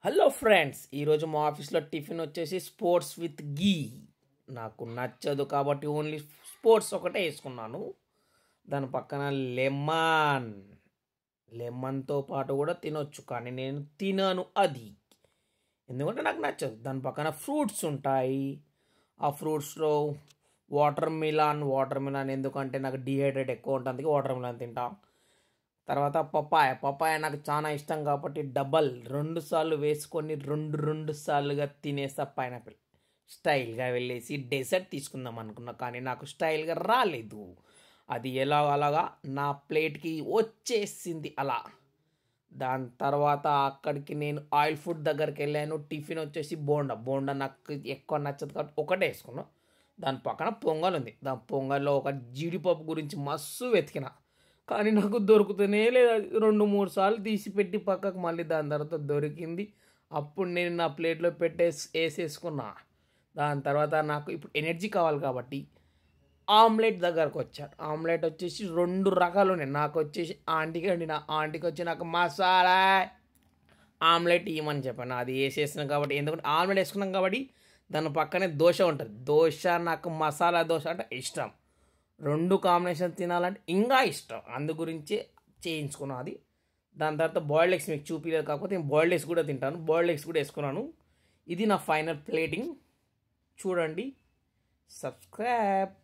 Hello friends, ఈరోజు మా ఆఫీస్లో టిఫిన్ వచ్చేసి స్పోర్ట్స్ విత్ గీ. నాకు నచ్చదు కాబట్టి ఓన్లీ స్పోర్ట్స్ ఒకటే వేసుకున్నాను. దాని పక్కన లెమన్తో పాటు కూడా తినొచ్చు, కానీ నేను తినను అది, ఎందుకంటే నాకు నచ్చదు. దాని పక్కన ఫ్రూట్స్ ఉంటాయి. ఆ ఫ్రూట్స్లో వాటర్ మిలాన్ ఎందుకంటే నాకు డిహైడ్రేట్ ఎక్కువ ఉంటుంది, అందుకే వాటర్ మిలాన్ తింటా. తర్వాత పపాయ నాకు చాలా ఇష్టం కాబట్టి డబల్ 2 సార్లు వేసుకొని రెండు సార్లుగా తినేస్తా. పైనాపిల్ స్టైల్గా వెళ్ళేసి డెజర్ట్ తీసుకుందాం అనుకున్నా, కానీ నాకు స్టైల్గా రాలేదు. అది అలాగా నా ప్లేట్కి వచ్చేసింది అలా. దాని తర్వాత అక్కడికి నేను ఆయిల్ ఫుడ్ దగ్గరికి వెళ్ళాను. టిఫిన్ వచ్చేసి బోండా నాకు ఎక్కువ నచ్చదు కాబట్టి ఒకటే వేసుకున్నాను. దాని పక్కన పొంగల్ ఉంది. దాని పొంగల్లో ఒక జీడిపప్పు గురించి మస్తు వెతికిన, కానీ నాకు దొరుకుతూనే లేదు. అది 2-3 సార్లు తీసి పెట్టి పక్కకు మళ్ళీ దాని తర్వాత దొరికింది. అప్పుడు నేను నా ప్లేట్లో వేసేసుకున్నా. దాని తర్వాత నాకు ఇప్పుడు ఎనర్జీ కావాలి కాబట్టి ఆమ్లెట్ దగ్గరకు వచ్చాను. ఆమ్లెట్ వచ్చేసి 2 రకాలు ఉన్నాయి. నాకు వచ్చేసి ఆంటీకి వచ్చి నాకు మసాలా ఆమ్లెట్ ఇవ్వమని చెప్పాను. అది వేసేసినాం కాబట్టి, ఎందుకంటే ఆమ్లెట్ వేసుకున్నాం కాబట్టి దాని పక్కనే దోశ ఉంటుంది. దోశ నాకు మసాలా దోశ అంటే ఇష్టం. 2 కాంబినేషన్ తినాలంటే ఇంకా ఇష్టం, అందు గురించి చేయించుకున్నాను అది. దాని తర్వాత బాయిల్డ్ ఎగ్స్ మీకు చూపించలేదు, కాకపోతే నేను బాయిల్డ్ ఎగ్స్ కూడా తింటాను. బాయిల్డ్ ఎగ్స్ కూడా వేసుకున్నాను. ఇది నా ఫైనల్ ప్లేటింగ్. చూడండి, సబ్స్క్రైబ్.